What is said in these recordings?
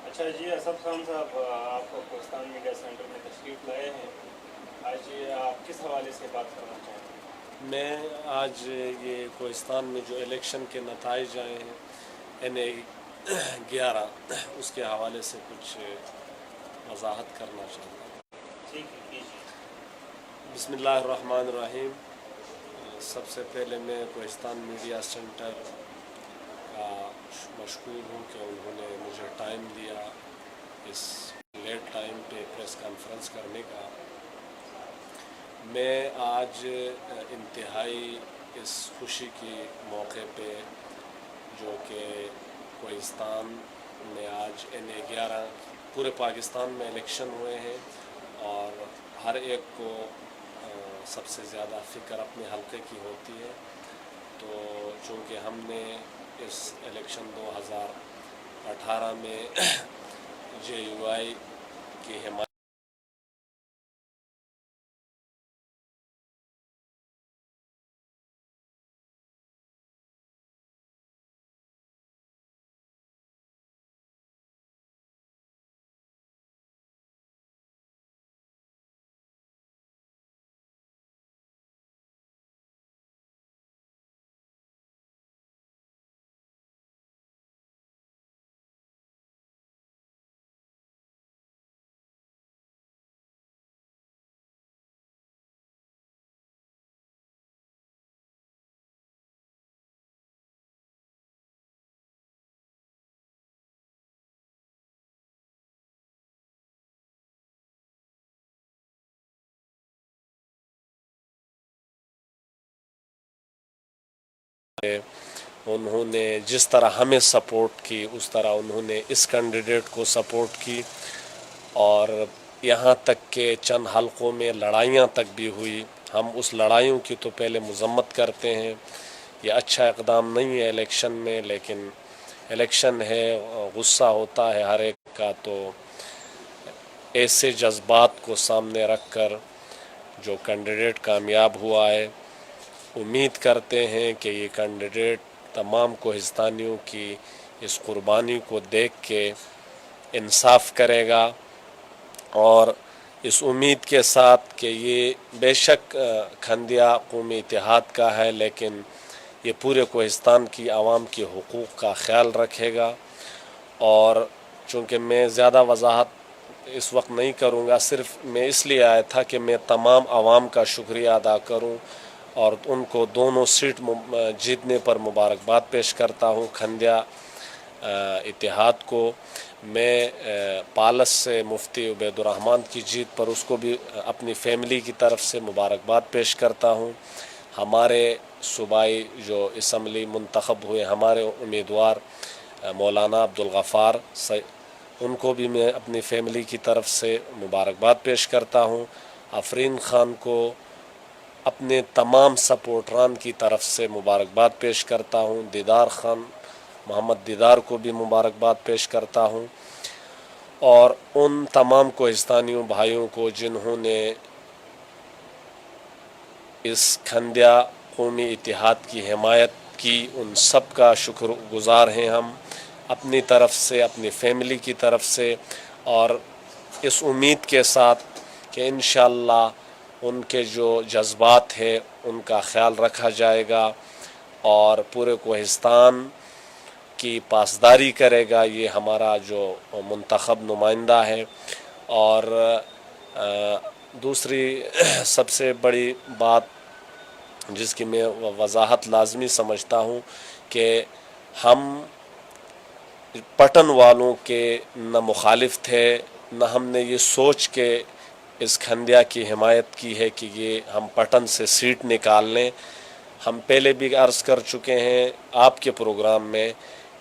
अच्छा जी, असफ खान साहब, आप कोस्तान मीडिया सेंटर में तशरीफ़ लाए हैं। आज ये आप किस हवाले से बात करना चाहेंगे? मैं आज ये कोहिस्तान में जो इलेक्शन के नताइज आए हैं NA 11 उसके हवाले से कुछ वजाहत करना चाहता हूँ। ठीक है, कीजिए। बिस्मिल्लाहिर्रहमानिर्रहीम। सबसे पहले मैं कोहिस्तान मीडिया सेंटर का मशकूर हूँ कि उन्होंने मुझे टाइम दिया इस लेट टाइम पे प्रेस कॉन्फ्रेंस करने का। मैं आज इंतहाई इस खुशी के मौके पे जो कि कोहिस्तान में आज NA 11 पूरे पाकिस्तान में इलेक्शन हुए हैं और हर एक को सबसे ज़्यादा फ़िक्र अपने हल्के की होती है। तो चूँकि हमने इस इलेक्शन 2018 में JUI की हिमायत उन्होंने जिस तरह हमें सपोर्ट की उस तरह उन्होंने इस कैंडिडेट को सपोर्ट की और यहाँ तक के चंद हलकों में लड़ाइयाँ तक भी हुई। हम उस लड़ाइयों की तो पहले मजम्मत करते हैं। ये अच्छा इक़दाम नहीं है इलेक्शन में, लेकिन इलेक्शन है, गुस्सा होता है हर एक का। तो ऐसे जज्बात को सामने रख कर जो कैंडिडेट कामयाब हुआ है, उम्मीद करते हैं कि ये कैंडिडेट तमाम कोहिस्तानियों की इस कुर्बानी को देख के इंसाफ करेगा और इस उम्मीद के साथ कि ये बेशक खंदिया कौमी इत्तेहाद का है, लेकिन ये पूरे कोहिस्तान की आवाम के हुकूक़ का ख्याल रखेगा। और चूँकि मैं ज़्यादा वजाहत इस वक्त नहीं करूँगा, सिर्फ मैं इसलिए आया था कि मैं तमाम आवाम का शुक्रिया अदा करूँ और उनको दोनों सीट जीतने पर मुबारकबाद पेश करता हूँ। खंदिया इत्तेहाद को मैं पालस से मुफ्ती उबैदुर्रहमान की जीत पर उसको भी अपनी फैमिली की तरफ से मुबारकबाद पेश करता हूँ। हमारे सूबाई जो असम्बली मुंतखब हुए हमारे उम्मीदवार मौलाना अब्दुल गफ़ार, उनको भी मैं अपनी फैमिली की तरफ से मुबारकबाद पेश करता हूँ। आफरीन ख़ान को अपने तमाम सपोर्टरान की तरफ से मुबारकबाद पेश करता हूँ। दीदार ख़ान, मोहम्मद दीदार को भी मुबारकबाद पेश करता हूँ और उन तमाम कोहिस्तानियों भाइयों को जिन्होंने इस खंदिया कौमी इत्तेहाद की हिमायत की, उन सब का शुक्रगुज़ार हैं हम अपनी तरफ से, अपनी फैमिली की तरफ से, और इस उम्मीद के साथ कि इंशाअल्लाह उनके जो जज्बात हैं उनका ख़्याल रखा जाएगा और पूरे कोहिस्तान की पासदारी करेगा ये हमारा जो मुंतखब नुमाइंदा है। और दूसरी सबसे बड़ी बात जिसकी मैं वजाहत लाजमी समझता हूँ कि हम पटन वालों के न मुखालिफ थे, न हमने ये सोच के इस खंदिया की हिमायत की है कि ये हम पटन से सीट निकाल लें। हम पहले भी अर्ज़ कर चुके हैं आपके प्रोग्राम में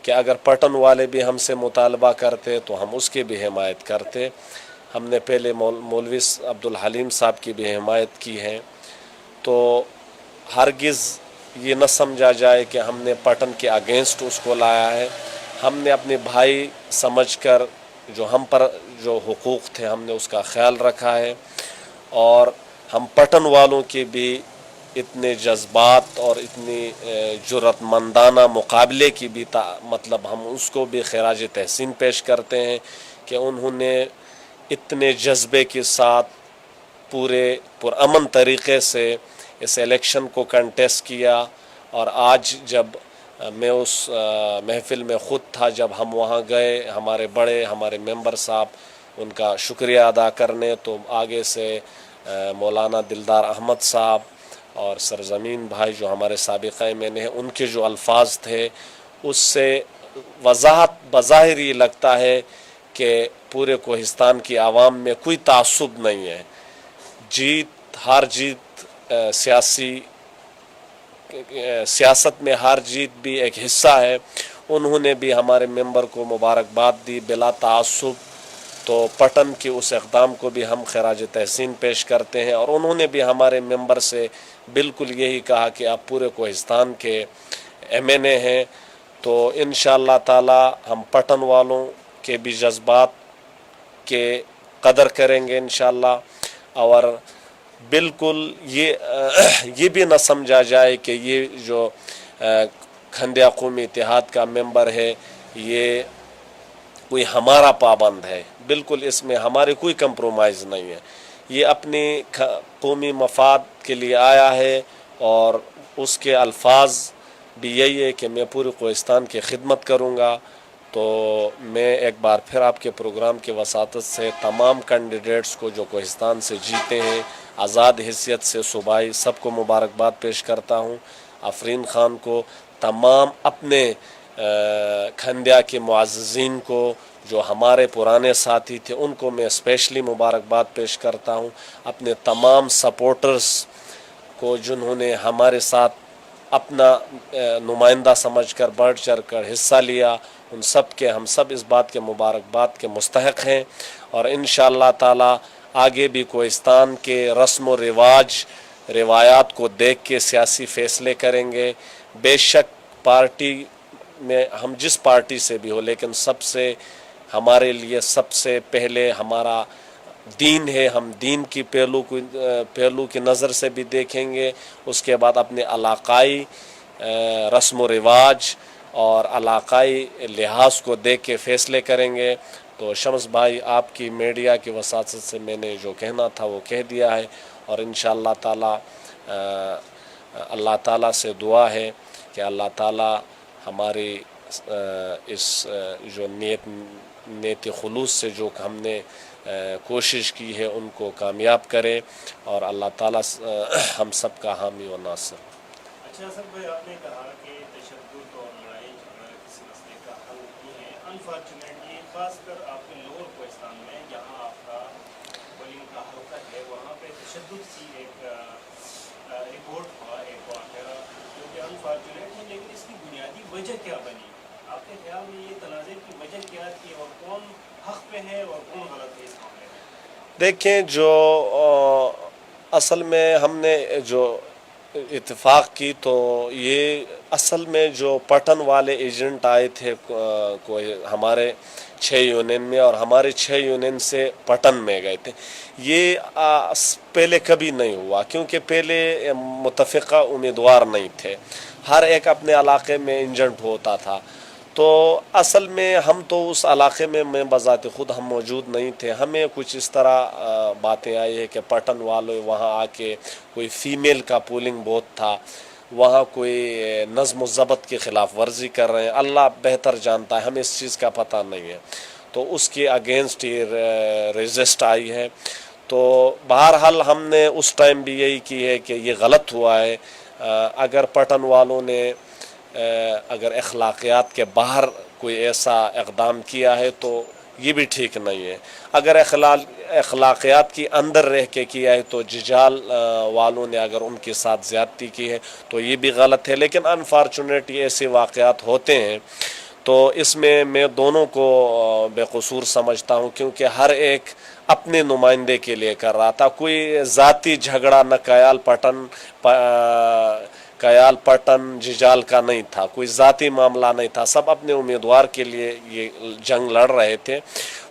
कि अगर पटन वाले भी हमसे मुतालबा करते तो हम उसकी भी हिमायत करते। हमने पहले मौलवी अब्दुल हलीम साहब की भी हिमायत की है। तो हरगिज़ ये न समझा जाए कि हमने पटन के अगेंस्ट उसको लाया है। हमने अपने भाई समझकर जो हम पर जो हुकूक़ थे हमने उसका ख्याल रखा है और हम पटन वालों की भी اتنے جذبات اور اتنی جرأت مندانہ مقابلے کی بھی مطلب ہم اس کو بھی خراج تحسین پیش کرتے ہیں کہ انہوں نے اتنے جذبے کے ساتھ پورے پرامن طریقے سے اس الیکشن کو کنٹیسٹ کیا. اور آج جب میں اس محفل میں خود تھا جب ہم وہاں گئے ہمارے بڑے ہمارے ممبر صاحب ان کا شکریہ ادا کرنے, تو آگے سے مولانا دلدار احمد صاحب اور سرزمین بھائی جو ہمارے سابقہ میں نے ان کے جو الفاظ تھے اس سے وضاحت بظاہر یہ لگتا ہے کہ پورے کوہستان کی عوام میں کوئی تعصب نہیں ہے. جیت ہار جیت سیاست میں ہار جیت بھی ایک حصہ ہے. انہوں نے بھی ہمارے ممبر کو مبارکباد دی بلا تعصب. تو پٹن کے اس اقدام کو بھی ہم خراج تحسین پیش کرتے ہیں, اور انہوں نے بھی ہمارے ممبر سے بالکل یہی کہا کہ آپ پورے کوہستان کے ایم این اے ہیں. تو انشاءاللہ تعالی ہم پٹن والوں کے بھی جذبات کے قدر کریں گے انشاءاللہ. اور بالکل یہ بھی نہ سمجھا جائے کہ یہ جو کھندیا قومی اتحاد کا ممبر ہے یہ کوئی ہمارا پابند ہے. بالکل اس میں ہمارے کوئی کمپرومائز نہیں ہے. یہ اپنی قومی مفاد کے لیے آیا ہے, اور اس کے الفاظ بھی یہی ہے کہ میں پورے کوہستان کی خدمت کروں گا. تو میں ایک بار پھر آپ کے پروگرام کی وساطت سے تمام کینڈیڈیٹس کو جو کوہستان سے جیتے ہیں آزاد حیثیت سے صوبائی سب کو مبارکباد پیش کرتا ہوں. آفرین خان کو, تمام اپنے کھندیا کے معززین کو جو ہمارے پرانے ساتھی تھے ان کو میں اسپیشلی مبارکباد پیش کرتا ہوں. اپنے تمام سپورٹرز کو جنہوں نے ہمارے ساتھ اپنا نمائندہ سمجھ کر بڑھ چڑھ کر حصہ لیا, ان سب کے ہم سب اس بات کے مبارکباد کے مستحق ہیں. اور انشاءاللہ تعالی آگے بھی کوہستان کے رسم و روایات کو دیکھ کے سیاسی فیصلے کریں گے. بے شک پارٹی میں ہم جس پارٹی سے بھی ہو, لیکن سب سے ہمارے لیے سب سے پہلے ہمارا دین ہے. ہم دین کی پہلو کی نظر سے بھی دیکھیں گے. اس کے بعد اپنے علاقائی رسم و رواج اور علاقائی لحاظ کو دیکھ کے فیصلے کریں گے. تو شمس بھائی آپ کی میڈیا کی وساطت سے میں نے جو کہنا تھا وہ کہہ دیا ہے. اور انشاءاللہ تعالی اللہ تعالیٰ سے دعا ہے کہ اللہ تعالیٰ ہماری اس جو نیت خلوص سے جو ہم نے کوشش کی ہے ان کو کامیاب کرے, اور اللہ تعالیٰ ہم سب کا حامی و ناصر. اچھا سر بھائی, آپ نے کہا کہ تشدد اور لڑائی جھگڑا کسی مسئلے کا حل نہیں ہے. انفارچونیٹلی خاص کر آپ کے لوور کوہستان میں جہاں آپ کا پولنگ کا حلقہ ہے وہاں پہ تشدد سی ایک رپورٹ ہوا, ایک واقعہ جو کہ انفارچونیٹ ہے, لیکن اس کی بنیادی وجہ کیا بنی؟ آپ کے خیال میں یہ تنازع کی وجہ کیا تھی, اور کون حق پہ ہے اور کون غلط ہے اس معاملے میں؟ دیکھیں, جو اصل میں ہم نے جو اتفاق کی تو یہ اصل میں جو پٹن والے ایجنٹ آئے تھے ہمارے 6 یونین میں, اور ہمارے 6 یونین سے پٹن میں گئے تھے. یہ پہلے کبھی نہیں ہوا, کیونکہ پہلے متفقہ امیدوار نہیں تھے, ہر ایک اپنے علاقے میں ایجنٹ ہوتا تھا. تو اصل میں ہم تو اس علاقے میں بذات خود ہم موجود نہیں تھے. ہمیں کچھ اس طرح باتیں آئی ہے کہ پٹن والے وہاں آ کے کوئی فیمیل کا پولنگ بہت تھا, وہاں کوئی نظم و ضبط کی خلاف ورزی کر رہے ہیں. اللہ بہتر جانتا ہے, ہمیں اس چیز کا پتہ نہیں ہے. تو اس کے اگینسٹ یہ ریزسٹ آئی ہے. تو بہرحال ہم نے اس ٹائم بھی یہی کی ہے کہ یہ غلط ہوا ہے. اگر پٹن والوں نے اگر اخلاقیات کے باہر کوئی ایسا اقدام کیا ہے تو یہ بھی ٹھیک نہیں ہے. اگر اخلاقیات کی اندر رہ کے کیا ہے تو ججال والوں نے اگر ان کے ساتھ زیادتی کی ہے تو یہ بھی غلط ہے. لیکن انفارچونیٹلی ایسے واقعات ہوتے ہیں. تو اس میں دونوں کو بے قصور سمجھتا ہوں, کیونکہ ہر ایک اپنے نمائندے کے لیے کر رہا تھا. کوئی ذاتی جھگڑا نہ کیال پٹن कयाल पटन जिजाल का नहीं था, कोई ज़ाती मामला नहीं था, सब अपने उम्मीदवार के लिए ये जंग लड़ रहे थे।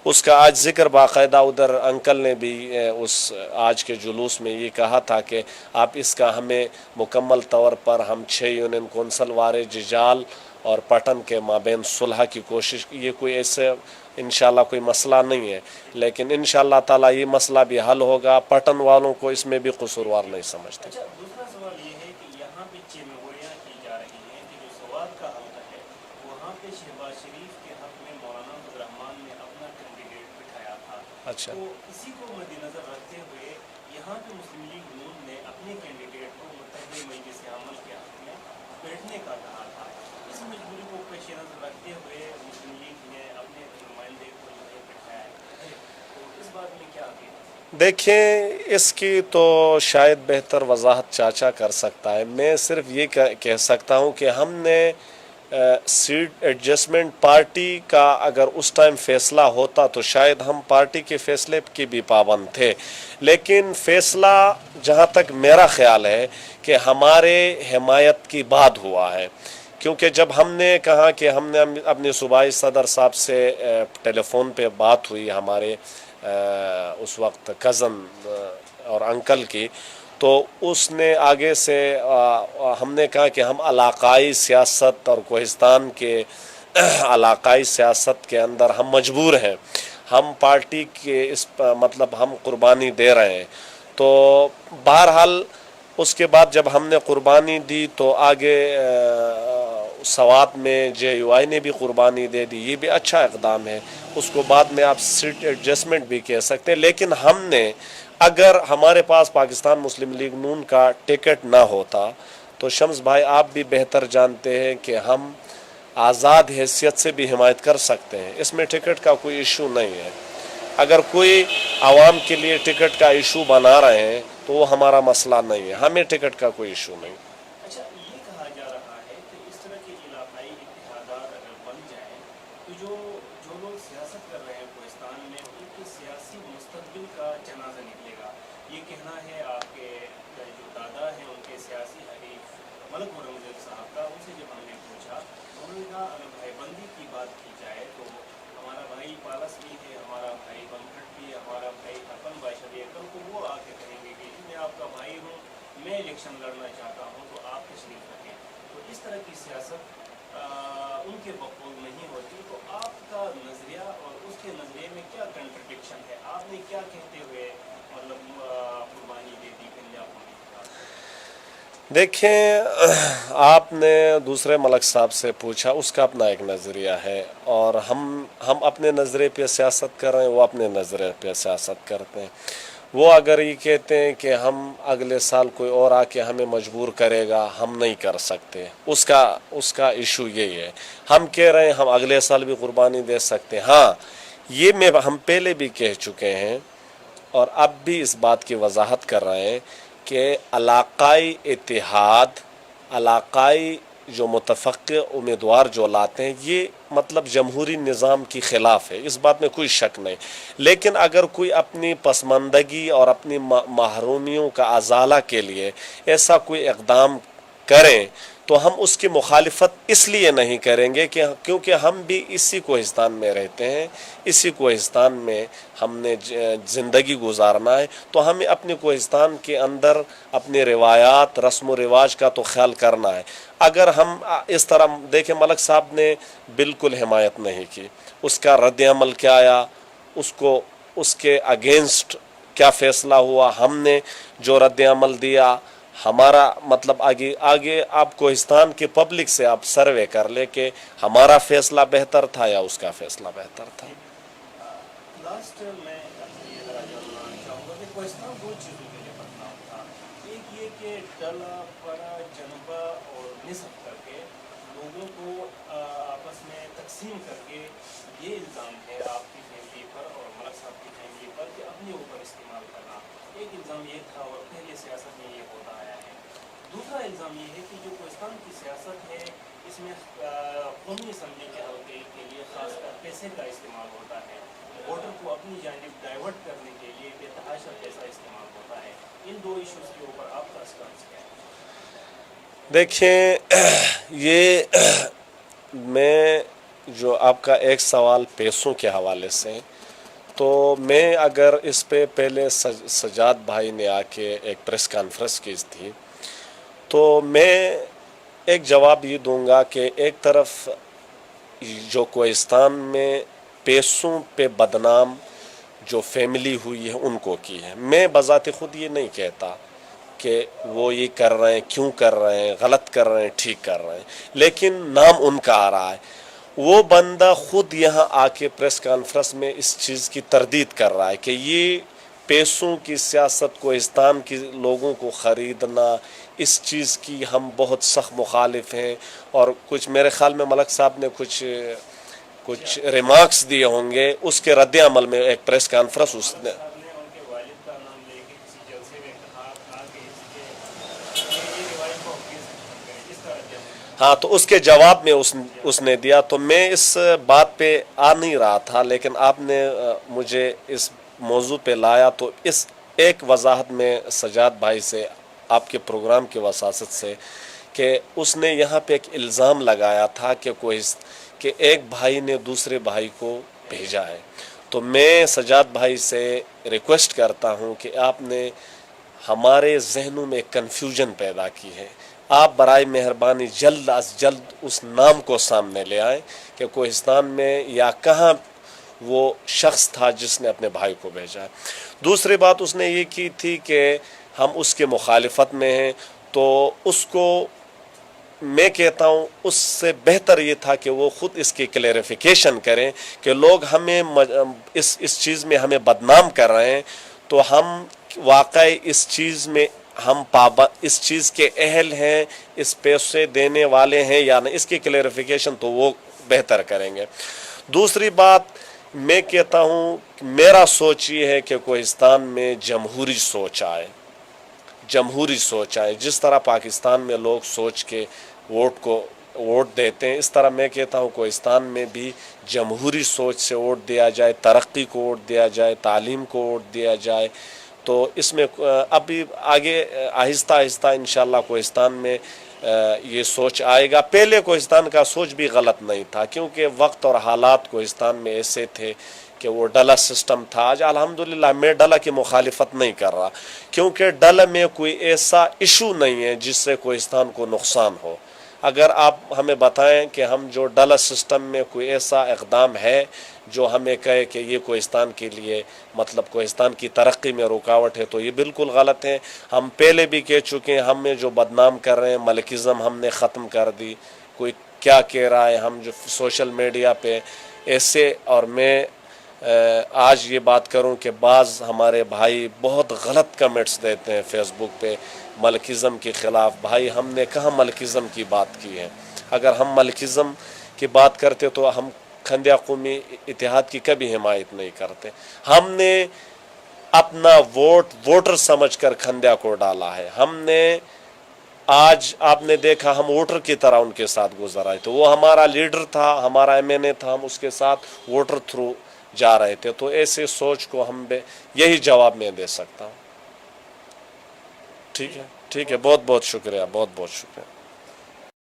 उसका आज जिक्र बाकायदा उधर अंकल ने भी उस आज के जुलूस में ये कहा था कि आप इसका हमें मुकम्मल तौर पर हम 6 यूनियन कौंसल वारे जिजाल और पटन के माबेन सुलह की कोशिश, ये कोई ऐसे इंशाल्लाह कोई मसला नहीं है, लेकिन इंशाल्लाह ताला ये मसला भी हल होगा। पटन वालों को इसमें भी कसूरवार नहीं समझते। अच्छा, दूसरा सवाल ये है कि यहाँ पे चेमगोरियाँ की जा रही हैं कि जो सवाल का हल्का है वहाँ पे शहबाज शरीफ के हक में मौलाना फजल रहमान ने अपना कैंडिडेट बिठाया था। अच्छा, तो इसी को मद्देनजर रखते हुए यहाँ पे मुस्लिम लीग नून ने अपने कैंडिडेट को मुत्तहिद मजलिस अमल के हक में बैठने का कहा था। इस मजबूरी को पेश नजर रखते हुए मुस्लिम लीग ने अपने नुमाइंदे को जो है बिठाया है, तो इस बात में क्या कहें? देखें इसकी तो शायद बेहतर वजाहत चाचा कर सकता है। मैं सिर्फ ये कह सकता हूँ कि हमने सीट एडजस्टमेंट पार्टी का अगर उस टाइम फैसला होता तो शायद हम पार्टी के फैसले की भी पाबंद थे, लेकिन फैसला जहाँ तक मेरा ख्याल है कि हमारे हिमायत की बाद हुआ है, क्योंकि जब हमने कहा कि हमने अपने सूबाई सदर साहब से टेलीफोन पे बात हुई हमारे उस वक्त कज़न और अंकल की, तो उसने आगे से हमने कहा कि हम इलाकाई सियासत और कोहिस्तान के इलाकाई सियासत के अंदर हम मजबूर हैं, हम पार्टी के इस मतलब हम कुर्बानी दे रहे हैं। तो बहरहाल उसके बाद जब हमने कुर्बानी दी तो आगे सवात में JUI ने भी कुर्बानी दे दी, ये भी अच्छा इक़दाम है, उसको बाद में आप सीट एडजस्टमेंट भी कह सकते हैं। लेकिन हमने अगर हमारे पास पाकिस्तान मुस्लिम लीग नून का टिकट ना होता तो शम्स भाई आप भी बेहतर जानते हैं कि हम आज़ाद हैसियत से भी हिमायत कर सकते हैं, इसमें टिकट का कोई इशू नहीं है। अगर कोई आवाम के लिए टिकट का इशू बना रहे हैं तो वो हमारा मसला नहीं है, हमें टिकट का कोई इशू नहीं। अच्छा, ये कहा जा रहा है कि इस तरह के इलाकाई इत्तेहादात अगर बन जाएं तो जो लोग सियासत कर रहे हैं कोहिस्तान में उनके सियासी मुस्तकबिल का जनाजा निकलेगा। ये कहना है आपके जो दादा हैं उनके सियासी हरीफ मलक मुरम्मद साहब का। उनसे जब हमने पूछा तो उन्होंने कहा अगर भाईबंदी की बात की जाए तो हमारा भाई पालस भी है, हमारा भाई बमखट भी है, हमारा भाई हसन बादशाह भी है। कल को वो आके कहेंगे कि जी मैं आपका भाई हूँ, मैं इलेक्शन लड़ना चाहता हूँ तो आप तशरीफ रखें। तो इस तरह की सियासत उनके बकूल नहीं होती। तो आपका नज़रिया और उसके नज़रिए में क्या कंट्रडिक्शन है? आपने क्या कहते हुए मतलब कुर्बानी दे दी पंजाब में? देखें, आपने दूसरे मलक साहब से पूछा, उसका अपना एक नज़रिया है और हम अपने नज़रिए पे सियासत कर रहे हैं, वो अपने नज़रिए पे सियासत करते हैं। वो अगर ये कहते हैं कि हम अगले साल कोई और आके हमें मजबूर करेगा, हम नहीं कर सकते, उसका इशू यही है। हम कह रहे हैं हम अगले साल भी कुर्बानी दे सकते हैं। हाँ, ये हम पहले भी कह चुके हैं और अब भी इस बात की वजाहत कर रहे हैं कि इलाकाई इत्तेहाद, इलाकाई जो मुतफ़क्क़े उम्मीदवार जो लाते हैं ये मतलब जमहूरी निज़ाम की ख़िलाफ़ है, इस बात में कोई शक नहीं। लेकिन अगर कोई अपनी पसमानदगी और अपनी महरूमियों का अज़ाला के लिए ऐसा कोई इक़दाम करें तो हम उसकी मुखालिफत इसलिए नहीं करेंगे कि क्योंकि हम भी इसी कोहिस्तान में रहते हैं, इसी कोहिस्तान में हमने ज़िंदगी गुजारना है, तो हमें अपने कोहिस्तान के अंदर अपने रिवायात रस्म व रिवाज का तो ख्याल करना है। अगर हम इस तरह देखें, मलक साहब ने बिल्कुल हिमायत नहीं की, उसका रद्द अमल क्या आया, उसको उसके अगेंस्ट क्या फ़ैसला हुआ, हमने जो रद्द अमल दिया हमारा मतलब आगे आप कोहिस्तान के पब्लिक से आप सर्वे कर ले कि हमारा फैसला बेहतर था या उसका फैसला बेहतर था। लास्ट मैं ये ज़रा जानना चाहूँगा कि कोहिस्तान दो चीज़ों के लिए बदनाम था। एक ये कि डला पड़ा जनबा और निस्ब करके लोगों को आपस में तकसीम करके ये इल्ज़ाम है आपकी फैमिली पर और मलक साहब की फैमिली पर कि अपने ऊपर इस्तेमाल करना। एक इल्ज़ाम ये था और पहले सियासत में ये होता आया है। दूसरा इल्ज़ाम ये है कि जो कोहिस्तान की सियासत है इसमें कौमी असम्बली के हल्के के लिए खासकर पैसे का इस्तेमाल होता है, वोटर को अपनी जानिब डाइवर्ट करने के लिए बेतहाशा पैसा इस्तेमाल होता है। इन दो इश्यूज़ के ऊपर आपका स्टांस क्या है? देखें ये मैं जो आपका एक सवाल पैसों के हवाले से, तो मैं अगर इस पे पहले सजाद भाई ने आके एक प्रेस कॉन्फ्रेंस की थी, तो मैं एक जवाब ये दूंगा कि एक तरफ जो कोहिस्तान में पैसों पे बदनाम जो फैमिली हुई है उनको की है। मैं बज़ात ख़ुद ये नहीं कहता कि वो ये कर रहे हैं, क्यों कर रहे हैं, गलत कर रहे हैं, ठीक कर रहे हैं, लेकिन नाम उनका आ रहा है। वो बंदा खुद यहाँ आके प्रेस कॉन्फ्रेंस में इस चीज़ की तरदीद कर रहा है कि ये पैसों की सियासत कोहिस्तान के लोगों को ख़रीदना, इस चीज़ की हम बहुत सख्त मुखालिफ हैं। और कुछ मेरे ख्याल में मलक साहब ने कुछ रिमार्क्स दिए होंगे, उसके रद्द अमल में एक प्रेस कॉन्फ्रेंस उसने हाँ, तो उसके जवाब में उसने दिया। तो मैं इस बात पे आ नहीं रहा था, लेकिन आपने मुझे इस मौजू पे लाया, तो इस एक वजाहत में सजाद भाई से आपके प्रोग्राम की वसासत से कि उसने यहाँ पे एक इल्ज़ाम लगाया था कि एक भाई ने दूसरे भाई को भेजा है। तो मैं सजाद भाई से रिक्वेस्ट करता हूँ कि आपने हमारे जहनों में कन्फ्यूजन पैदा की है। आप बराए मेहरबानी जल्द अज जल्द उस नाम को सामने ले आए कि कोहिस्तान में या कहाँ वो शख्स था जिसने अपने भाई को भेजा है। दूसरी बात उसने ये की थी कि हम उसके मुखालिफत में हैं, तो उसको मैं कहता हूँ उससे बेहतर ये था कि वो ख़ुद इसकी क्लेरिफिकेशन करें कि लोग हमें इस चीज़ में हमें बदनाम कर रहे हैं, तो हम वाकई इस चीज़ में हम इस चीज़ के अहल हैं, इस पैसे देने वाले हैं या नहीं, इसकी क्लेरिफिकेशन तो वो बेहतर करेंगे। दूसरी बात मैं कहता हूँ, मेरा सोच ये है कि कोहिस्तान में जमहूरी सोच आए, जिस तरह पाकिस्तान में लोग सोच के वोट देते हैं, इस तरह मैं कहता हूँ कोहिस्तान में भी जमहूरी सोच से वोट दिया जाए, तरक्की को वोट दिया जाए, तालीम को वोट दिया जाए। तो इसमें अभी आगे आहिस्ता आहिस्ता इंशाअल्लाह कोहिस्तान में ये सोच आएगा। पहले कोहिस्तान का सोच भी गलत नहीं था, क्योंकि वक्त और हालात कोहिस्तान में ऐसे थे कि वो डला सिस्टम था। आज अल्हम्दुलिल्लाह मैं डला की मुखालिफत नहीं कर रहा, क्योंकि डला में कोई ऐसा इशू नहीं है जिससे कोहिस्तान को नुकसान हो। अगर आप हमें बताएं कि हम जो डला सिस्टम में कोई ऐसा इक़दाम है जो हमें कहे कि ये कोहिस्तान के लिए मतलब कोहिस्तान की तरक्की में रुकावट है, तो ये बिल्कुल गलत है। हम पहले भी कह चुके हैं, हमें जो बदनाम कर रहे हैं, मलकिज़म हमने ख़त्म कर दी। कोई क्या कह रहा है, हम जो सोशल मीडिया पे ऐसे, और मैं आज ये बात करूं कि बाज़ हमारे भाई बहुत गलत कमेंट्स देते हैं फेसबुक पे मलकिज़म के ख़िलाफ़। भाई हमने कहाँ मलकिज़म की बात की है? अगर हम मलकिज़म की बात करते तो हम खंदिया कौमी इतिहाद की कभी हिमायत नहीं करते। हमने अपना वोटर समझकर खंदिया को डाला है। हमने आज आपने देखा हम वोटर की तरह उनके साथ गुजर आए, तो वो हमारा लीडर था, हमारा MNA था, हम उसके साथ वोटर थ्रू जा रहे थे। तो ऐसे सोच को हम यही जवाब मैं दे सकता हूँ। ठीक है, बहुत बहुत शुक्रिया, बहुत बहुत शुक्रिया।